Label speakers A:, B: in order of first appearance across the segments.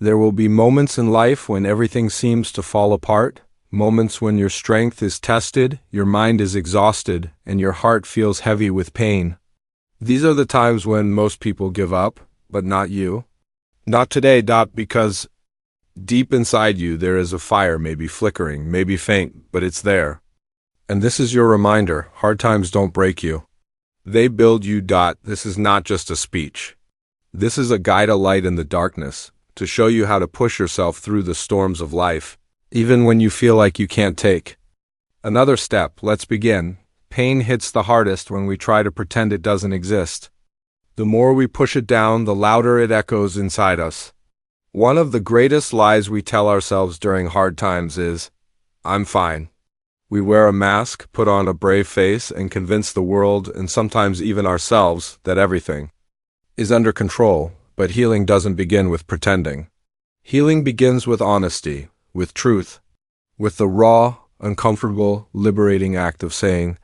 A: There will be moments in life when everything seems to fall apart, moments when your strength is tested, your mind is exhausted, and your heart feels heavy with pain. These are the times when most people give up, but not you. Not today, because deep inside you there is a fire, maybe flickering, maybe faint, but it's there. And this is your reminder: hard times don't break you. They build you. This is not just a speech. This is a guide, a light in the darkness, to show you how to push yourself through the storms of life, even when you feel like you can't take another step. Let's begin. Pain hits the hardest when we try to pretend it doesn't exist. The more we push it down, the louder it echoes inside us. One of the greatest lies we tell ourselves during hard times is, "I'm fine." We wear a mask, put on a brave face, and convince the world, and sometimes even ourselves, that everything is under control. But healing doesn't begin with pretending. Healing begins with honesty, with truth, with the raw, uncomfortable, liberating act of saying,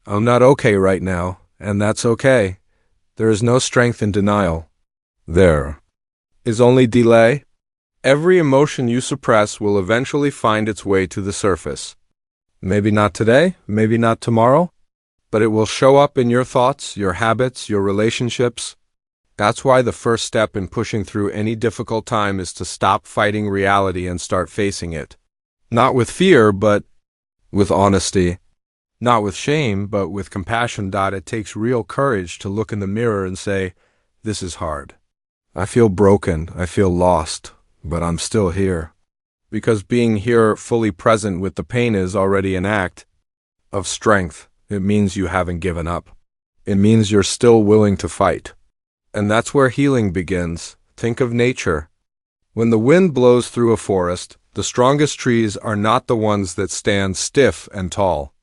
A: "I'm not okay right now, and that's okay." There is no strength in denial. There is only delay. Every emotion you suppress will eventually find its way to the surface. Maybe not today, maybe not tomorrow, but it will show up in your thoughts, your habits, your relationships. That's why the first step in pushing through any difficult time is to stop fighting reality and start facing it. Not with fear, but with honesty. Not with shame, but with compassion. It takes real courage to look in the mirror and say, "This is hard. I feel broken, I feel lost, but I'm still here." Because being here, fully present with the pain, is already an act of strength. It means you haven't given up. It means you're still willing to fight. And that's where healing begins. Think of nature. When the wind blows through a forest, the strongest trees are not the ones that stand stiff and tall.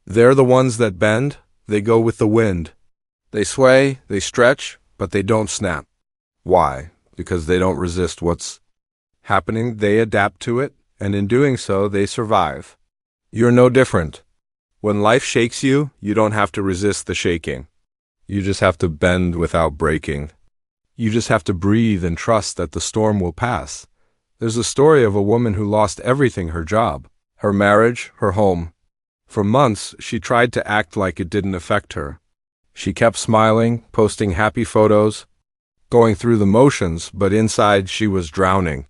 A: They're the ones that bend. They go with the wind. They sway, they stretch, but they don't snap. Why? Because they don't resist what's happening. They adapt to it, and in doing so, they survive. You're no different. When life shakes you, you don't have to resist the shaking. You just have to bend without breaking. You just have to breathe and trust that the storm will pass. There's a story of a woman who lost everything: her job, her marriage, her home. For months, she tried to act like it didn't affect her. She kept smiling, posting happy photos, going through the motions, but inside she was drowning.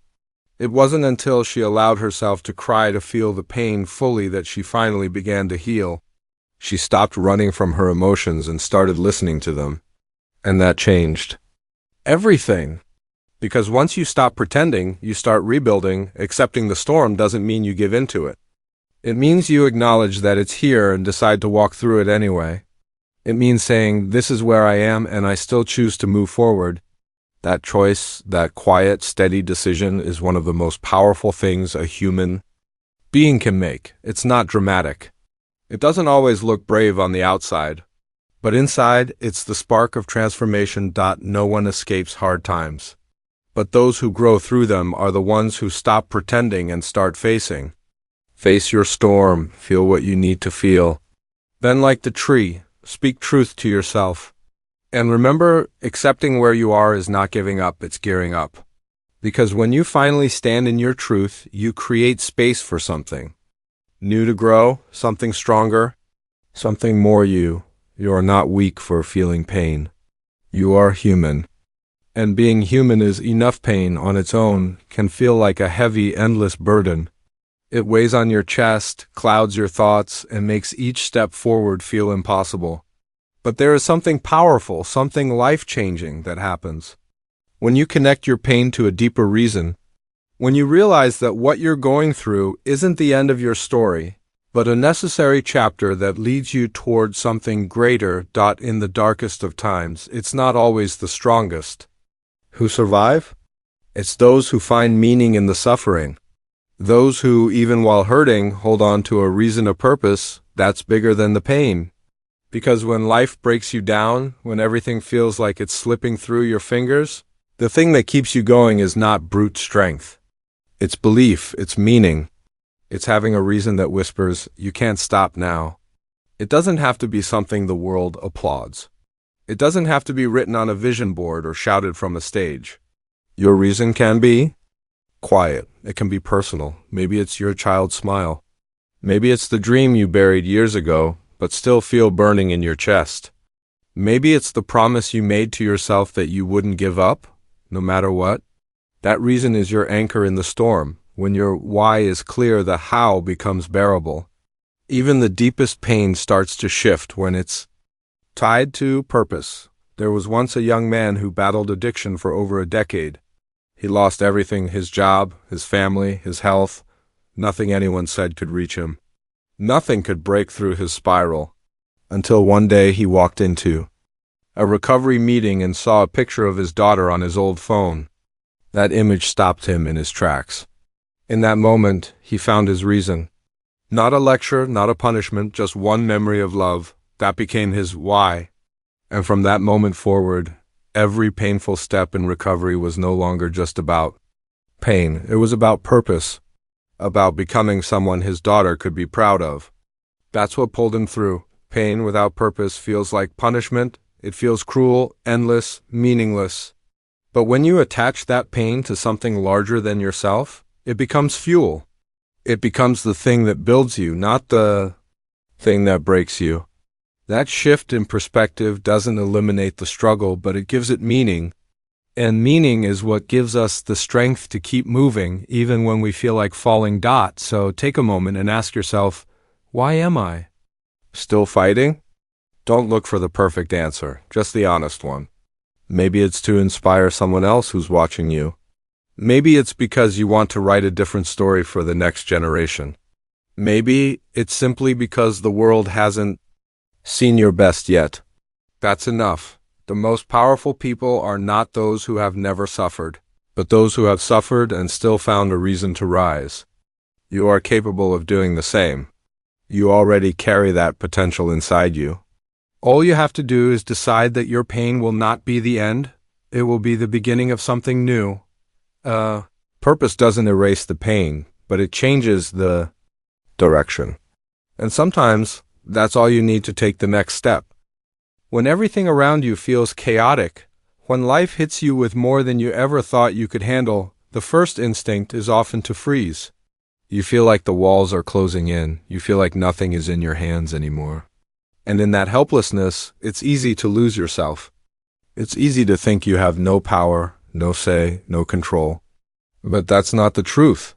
A: It wasn't until she allowed herself to cry, to feel the pain fully, that she finally began to heal. She stopped running from her emotions and started listening to them. And that changed everything. Because once you stop pretending, you start rebuilding. Accepting the storm doesn't mean you give in to it. It means you acknowledge that it's here and decide to walk through it anyway. It means saying, "This is where I am, and I still choose to move forward." That choice, that quiet, steady decision, is one of the most powerful things a human being can make. It's not dramatic. It doesn't always look brave on the outside, but inside, it's the spark of transformation. No one escapes hard times, but those who grow through them are the ones who stop pretending and start facing. Face your storm, feel what you need to feel. Then, like the tree, speak truth to yourself. And remember, accepting where you are is not giving up, it's gearing up. Because when you finally stand in your truth, you create space for something new to grow, something stronger, something more you. You are not weak for feeling pain. You are human. And being human is enough. Pain on its own can feel like a heavy, endless burden. It weighs on your chest, clouds your thoughts, and makes each step forward feel impossible. But there is something powerful, something life-changing that happens when you connect your pain to a deeper reason. When you realize that what you're going through isn't the end of your story, but a necessary chapter that leads you towards something greater. In the darkest of times, it's not always the strongest who survive. It's those who find meaning in the suffering. Those who, even while hurting, hold on to a reason, a purpose that's bigger than the pain. Because when life breaks you down, when everything feels like it's slipping through your fingers, the thing that keeps you going is not brute strength. It's belief, it's meaning. It's having a reason that whispers, "You can't stop now." It doesn't have to be something the world applauds. It doesn't have to be written on a vision board or shouted from a stage. Your reason can be quiet. It can be personal. Maybe it's your child's smile. Maybe it's the dream you buried years ago, but still feel burning in your chest. Maybe it's the promise you made to yourself that you wouldn't give up, no matter what. That reason is your anchor in the storm. When your why is clear, the how becomes bearable. Even the deepest pain starts to shift when it's tied to purpose. There was once a young man who battled addiction for over a decade. He lost everything: his job, his family, his health. Nothing anyone said could reach him. Nothing could break through his spiral. Until one day he walked into a recovery meeting and saw a picture of his daughter on his old phone. That image stopped him in his tracks. In that moment, he found his reason. Not a lecture, not a punishment, just one memory of love. That became his why. And from that moment forward, every painful step in recovery was no longer just about pain. It was about purpose, about becoming someone his daughter could be proud of. That's what pulled him through. Pain without purpose feels like punishment. It feels cruel, endless, meaningless. But when you attach that pain to something larger than yourself, it becomes fuel. It becomes the thing that builds you, not the thing that breaks you. That shift in perspective doesn't eliminate the struggle, but it gives it meaning. And meaning is what gives us the strength to keep moving, even when we feel like falling. So take a moment and ask yourself, why am I still fighting? Don't look for the perfect answer, just the honest one. Maybe it's to inspire someone else who's watching you. Maybe it's because you want to write a different story for the next generation. Maybe it's simply because the world hasn't seen your best yet. That's enough. The most powerful people are not those who have never suffered, but those who have suffered and still found a reason to rise. You are capable of doing the same. You already carry that potential inside you. All you have to do is decide that your pain will not be the end. It will be the beginning of something new. Purpose doesn't erase the pain, but it changes the direction. And sometimes that's all you need to take the next step. When everything around you feels chaotic, when life hits you with more than you ever thought you could handle, the first instinct is often to freeze. You feel like the walls are closing in. You feel like nothing is in your hands anymore. And in that helplessness, it's easy to lose yourself. It's easy to think you have no power, no say, no control. But that's not the truth.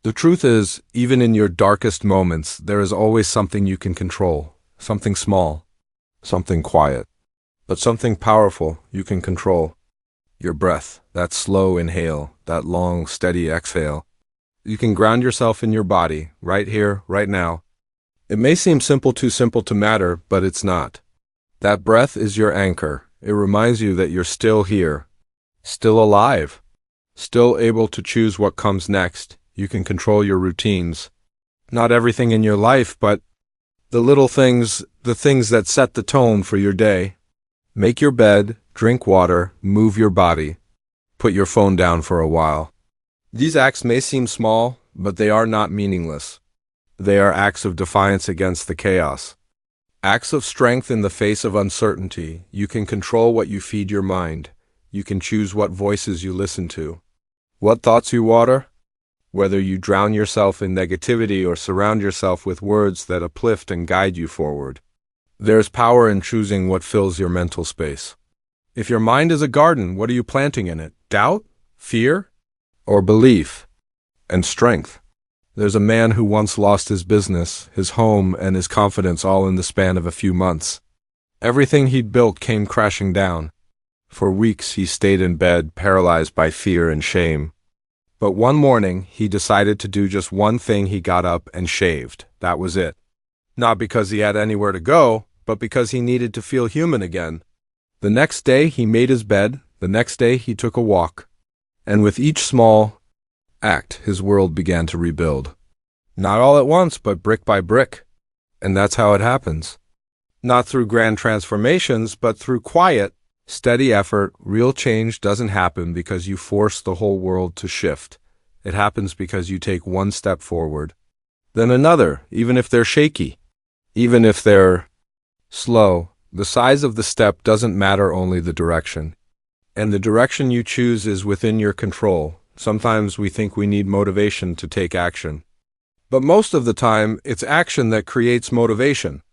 A: The truth is, even in your darkest moments, there is always something you can control. Something small, something quiet, but something powerful you can control. Your breath, that slow inhale, that long, steady exhale. You can ground yourself in your body, right here, right now. It may seem simple, too simple to matter, but it's not. That breath is your anchor. It reminds you that you're still here, still alive, still able to choose what comes next. You can control your routines. Not everything in your life, but the little things, the things that set the tone for your day. Make your bed, drink water, move your body. Put your phone down for a while. These acts may seem small, but they are not meaningless. They are acts of defiance against the chaos. Acts of strength in the face of uncertainty. You can control what you feed your mind. You can choose what voices you listen to, what thoughts you water, whether you drown yourself in negativity or surround yourself with words that uplift and guide you forward. There's power in choosing what fills your mental space. If your mind is a garden, what are you planting in it? Doubt? Fear? Or belief? And strength? There's a man who once lost his business, his home, and his confidence all in the span of a few months. Everything he'd built came crashing down. For weeks he stayed in bed, paralyzed by fear and shame. But one morning, he decided to do just one thing. He got up and shaved. That was it. Not because he had anywhere to go, but because he needed to feel human again. The next day, he made his bed. The next day, he took a walk. And with each small act, his world began to rebuild. Not all at once, but brick by brick. And that's how it happens. Not through grand transformations, but through quiet, steady effort. Real change doesn't happen because you force the whole world to shift. It happens because you take one step forward, then another, even if they're shaky, even if they're slow. The size of the step doesn't matter, only the direction. And the direction you choose is within your control. Sometimes we think we need motivation to take action. But most of the time, it's action that creates motivation.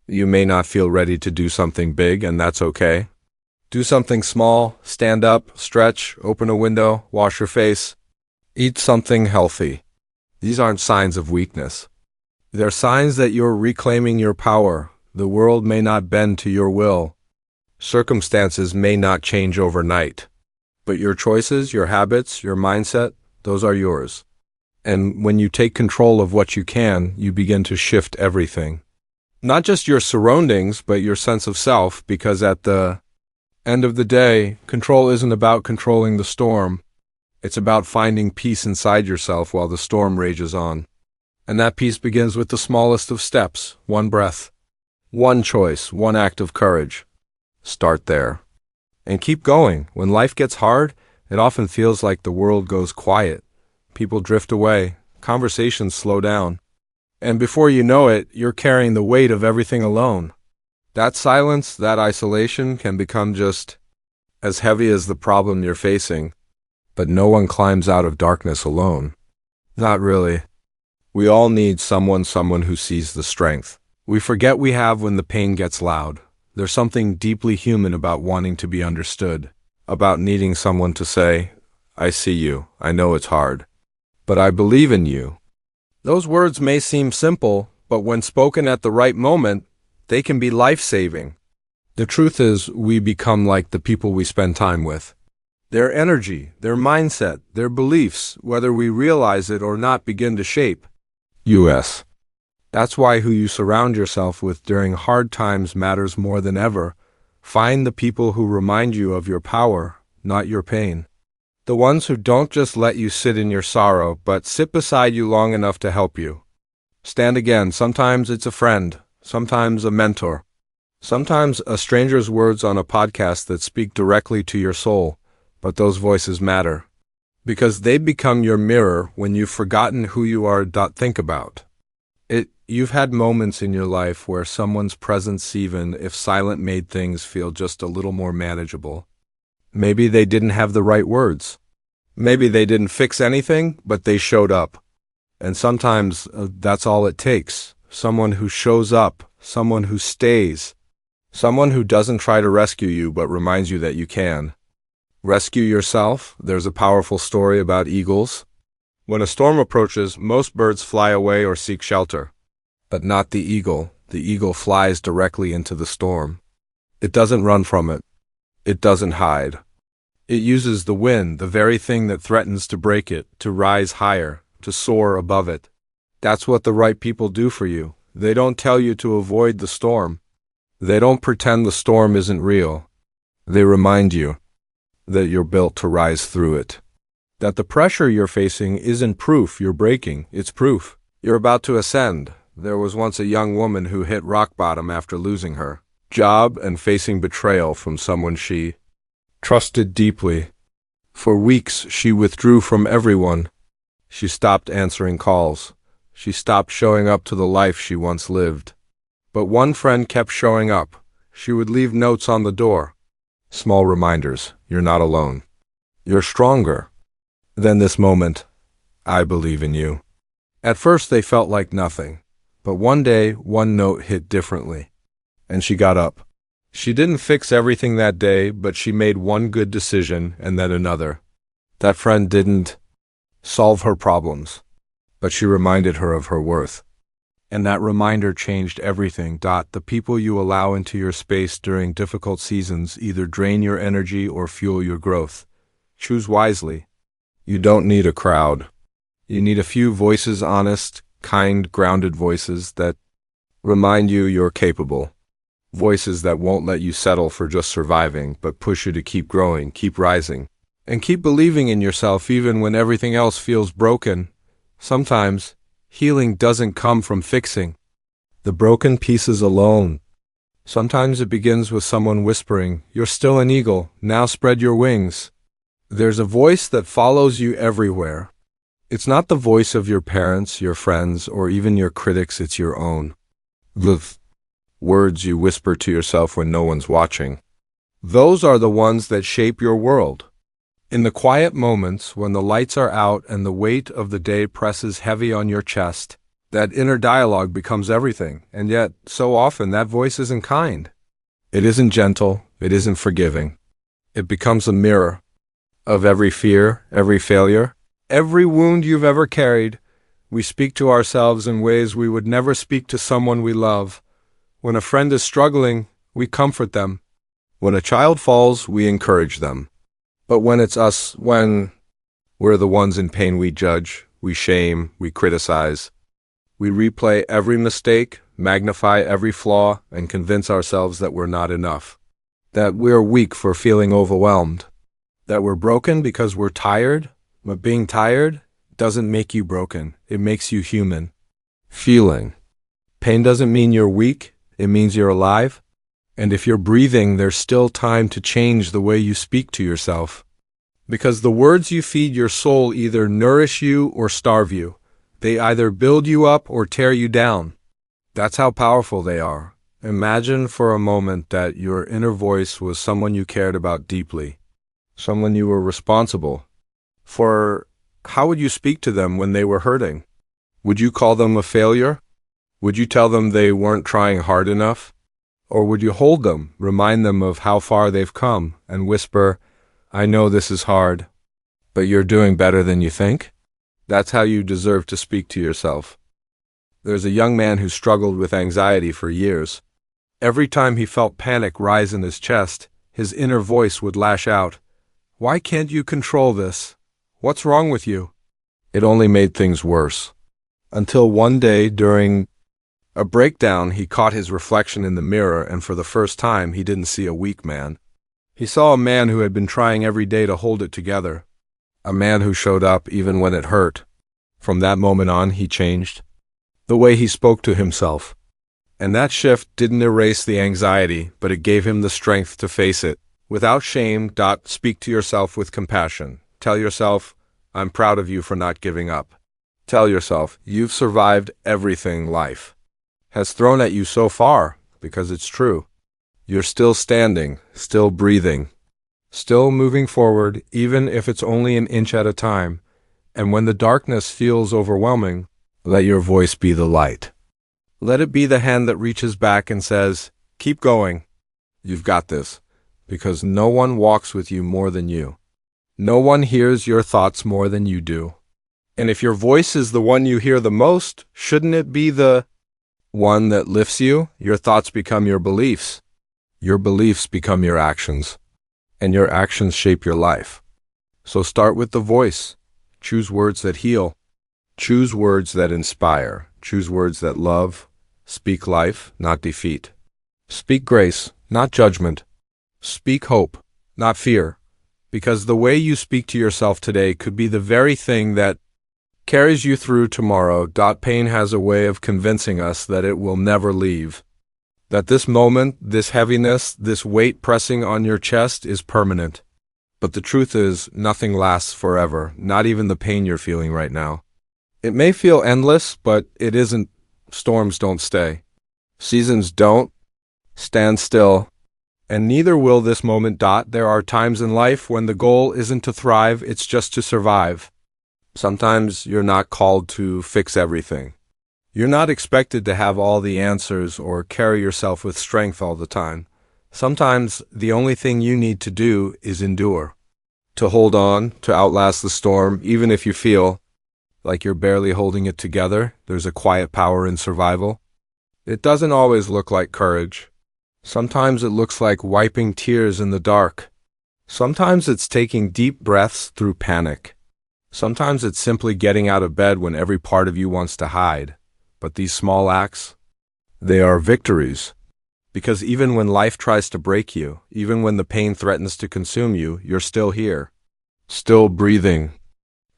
A: You may not feel ready to do something big, and that's okay. Do something small, stand up, stretch, open a window, wash your face. Eat something healthy. These aren't signs of weakness. They're signs that you're reclaiming your power. The world may not bend to your will. Circumstances may not change overnight. But your choices, your habits, your mindset, those are yours. And when you take control of what you can, you begin to shift everything. Not just your surroundings, but your sense of self, because at the end of the day, control isn't about controlling the storm. It's about finding peace inside yourself while the storm rages on. And that peace begins with the smallest of steps, one breath, one choice, one act of courage. Start there. And keep going. When life gets hard, it often feels like the world goes quiet. People drift away. Conversations slow down. And before you know it, you're carrying the weight of everything alone. That silence, that isolation can become just as heavy as the problem you're facing. But no one climbs out of darkness alone. Not really. We all need someone who sees the strength we forget we have when the pain gets loud. There's something deeply human about wanting to be understood, about needing someone to say, "I see you, I know it's hard, but I believe in you." Those words may seem simple, but when spoken at the right moment, they can be life-saving. The truth is, we become like the people we spend time with. Their energy, their mindset, their beliefs, whether we realize it or not, begin to shape us. That's why who you surround yourself with during hard times matters more than ever. Find the people who remind you of your power, not your pain. The ones who don't just let you sit in your sorrow, but sit beside you long enough to help you. Stand again. Sometimes it's a friend, sometimes a mentor, sometimes a stranger's words on a podcast that speak directly to your soul. But those voices matter, because they become your mirror when you've forgotten who you are. Think about it. You've had moments in your life where someone's presence, even if silent, made things feel just a little more manageable. Maybe they didn't have the right words. Maybe they didn't fix anything, but they showed up. And sometimes that's all it takes. Someone who shows up, someone who stays, someone who doesn't try to rescue you but reminds you that you can. Rescue yourself. There's a powerful story about eagles. When a storm approaches, most birds fly away or seek shelter. But not the eagle. The eagle flies directly into the storm. It doesn't run from it. It doesn't hide. It uses the wind, the very thing that threatens to break it, to rise higher, to soar above it. That's what the right people do for you. They don't tell you to avoid the storm. They don't pretend the storm isn't real. They remind you that you're built to rise through it. That the pressure you're facing isn't proof you're breaking, it's proof you're about to ascend. There was once a young woman who hit rock bottom after losing her job and facing betrayal from someone she trusted deeply. For weeks, she withdrew from everyone. She stopped answering calls. She stopped showing up to the life she once lived. But one friend kept showing up. She would leave notes on the door. Small reminders. You're not alone. You're stronger. Then this moment, I believe in you. At first they felt like nothing. But one day, one note hit differently. And she got up. She didn't fix everything that day, but she made one good decision and then another. That friend didn't solve her problems, but she reminded her of her worth. And that reminder changed everything. The people you allow into your space during difficult seasons either drain your energy or fuel your growth. Choose wisely. You don't need a crowd. You need a few voices, honest, kind, grounded voices that remind you you're capable. Voices that won't let you settle for just surviving, but push you to keep growing, keep rising, and keep believing in yourself even when everything else feels broken. Sometimes, healing doesn't come from fixing the broken pieces alone. Sometimes it begins with someone whispering, "You're still an eagle, now spread your wings." There's a voice that follows you everywhere. It's not the voice of your parents, your friends, or even your critics, it's your own. The words you whisper to yourself when no one's watching. Those are the ones that shape your world. In the quiet moments when the lights are out and the weight of the day presses heavy on your chest, that inner dialogue becomes everything, and yet, so often, that voice isn't kind. It isn't gentle, it isn't forgiving. It becomes a mirror of every fear, every failure, every wound you've ever carried. We speak to ourselves in ways we would never speak to someone we love. When a friend is struggling, we comfort them. When a child falls, we encourage them. But when it's us, when we're the ones in pain, we judge, we shame, we criticize. We replay every mistake, magnify every flaw, and convince ourselves that we're not enough. That we're weak for feeling overwhelmed. That we're broken because we're tired. But being tired doesn't make you broken. It makes you human. Feeling. Pain doesn't mean you're weak. It means you're alive. And if you're breathing, there's still time to change the way you speak to yourself. Because the words you feed your soul either nourish you or starve you. They either build you up or tear you down. That's how powerful they are. Imagine for a moment that your inner voice was someone you cared about deeply. Someone you were responsible for. How would you speak to them when they were hurting? Would you call them a failure? Would you tell them they weren't trying hard enough? Or would you hold them, remind them of how far they've come, and whisper, "I know this is hard, but you're doing better than you think"? That's how you deserve to speak to yourself. There's a young man who struggled with anxiety for years. Every time he felt panic rise in his chest, his inner voice would lash out, "Why can't you control this? What's wrong with you?" It only made things worse. Until one day during a breakdown, he caught his reflection in the mirror, and for the first time, he didn't see a weak man. He saw a man who had been trying every day to hold it together. A man who showed up even when it hurt. From that moment on, he changed. The way he spoke to himself. And that shift didn't erase the anxiety, but it gave him the strength to face it. Without shame. Speak to yourself with compassion. Tell yourself, "I'm proud of you for not giving up." Tell yourself, "You've survived everything life has thrown at you so far," because it's true. You're still standing, still breathing, still moving forward, even if it's only an inch at a time. And when the darkness feels overwhelming, let your voice be the light. Let it be the hand that reaches back and says, "Keep going. You've got this," because no one walks with you more than you. No one hears your thoughts more than you do. And if your voice is the one you hear the most, shouldn't it be the one that lifts you? Your thoughts become your beliefs. Your beliefs become your actions. And your actions shape your life. So start with the voice. Choose words that heal. Choose words that inspire. Choose words that love. Speak life, not defeat. Speak grace, not judgment. Speak hope, not fear. Because the way you speak to yourself today could be the very thing that carries you through tomorrow. Pain has a way of convincing us that it will never leave. That this moment, this heaviness, this weight pressing on your chest is permanent. But the truth is, nothing lasts forever, not even the pain you're feeling right now. It may feel endless, but it isn't. Storms don't stay. Seasons don't stand still. And neither will this moment. There are times in life when the goal isn't to thrive, it's just to survive. Sometimes you're not called to fix everything. You're not expected to have all the answers or carry yourself with strength all the time. Sometimes the only thing you need to do is endure. To hold on, to outlast the storm, even if you feel like you're barely holding it together. There's a quiet power in survival. It doesn't always look like courage. Sometimes it looks like wiping tears in the dark. Sometimes it's taking deep breaths through panic. Sometimes it's simply getting out of bed when every part of you wants to hide. But these small acts, they are victories. Because even when life tries to break you, even when the pain threatens to consume you, you're still here. Still breathing.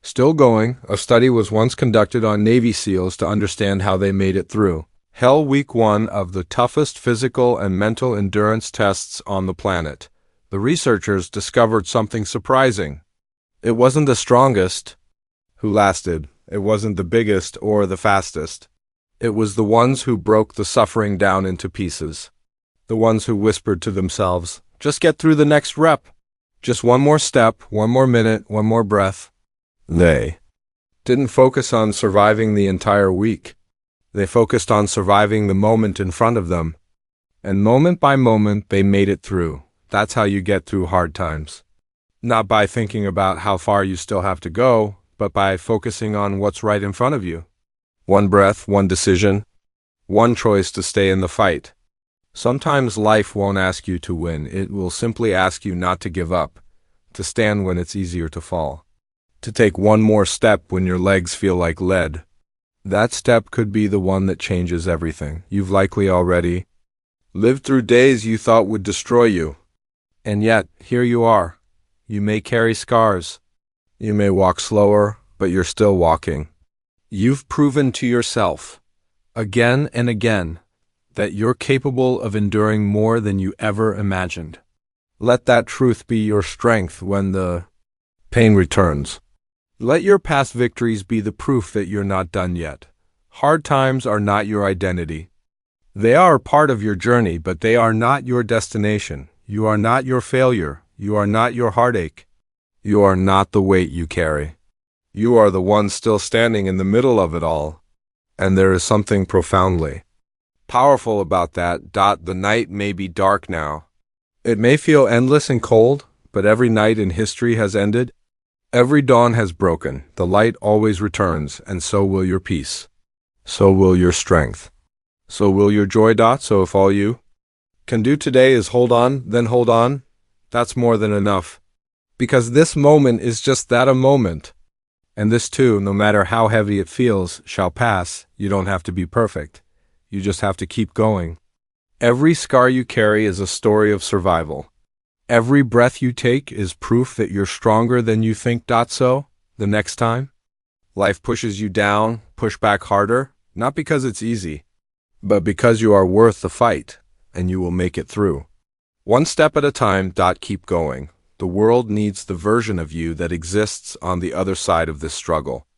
A: Still going. A study was once conducted on Navy SEALs to understand how they made it through Hell Week 1 of the toughest physical and mental endurance tests on the planet. The researchers discovered something surprising. It wasn't the strongest who lasted. It wasn't the biggest or the fastest. It was the ones who broke the suffering down into pieces. The ones who whispered to themselves, "Just get through the next rep." Just one more step, one more minute, one more breath. They didn't focus on surviving the entire week. They focused on surviving the moment in front of them. And moment by moment, they made it through. That's how you get through hard times. Not by thinking about how far you still have to go, but by focusing on what's right in front of you. One breath, one decision, one choice to stay in the fight. Sometimes life won't ask you to win. It will simply ask you not to give up, to stand when it's easier to fall, to take one more step when your legs feel like lead. That step could be the one that changes everything. You've likely already lived through days you thought would destroy you. And yet, here you are. You may carry scars. You may walk slower, but you're still walking. You've proven to yourself, again and again, that you're capable of enduring more than you ever imagined. Let that truth be your strength when the pain returns. Let your past victories be the proof that you're not done yet. Hard times are not your identity. They are part of your journey, but they are not your destination. You are not your failure. You are not your heartache. You are not the weight you carry. You are the one still standing in the middle of it all. And there is something profoundly powerful about that. The night may be dark now. It may feel endless and cold, but every night in history has ended. Every dawn has broken. The light always returns, and so will your peace. So will your strength. So will your joy. So if all you can do today is hold on, then hold on, that's more than enough. Because this moment is just that, a moment. And this too, no matter how heavy it feels, shall pass. You don't have to be perfect. You just have to keep going. Every scar you carry is a story of survival. Every breath you take is proof that you're stronger than you think. So, the next time life pushes you down, push back harder, not because it's easy, but because you are worth the fight, and you will make it through. One step at a time. Keep going. The world needs the version of you that exists on the other side of this struggle.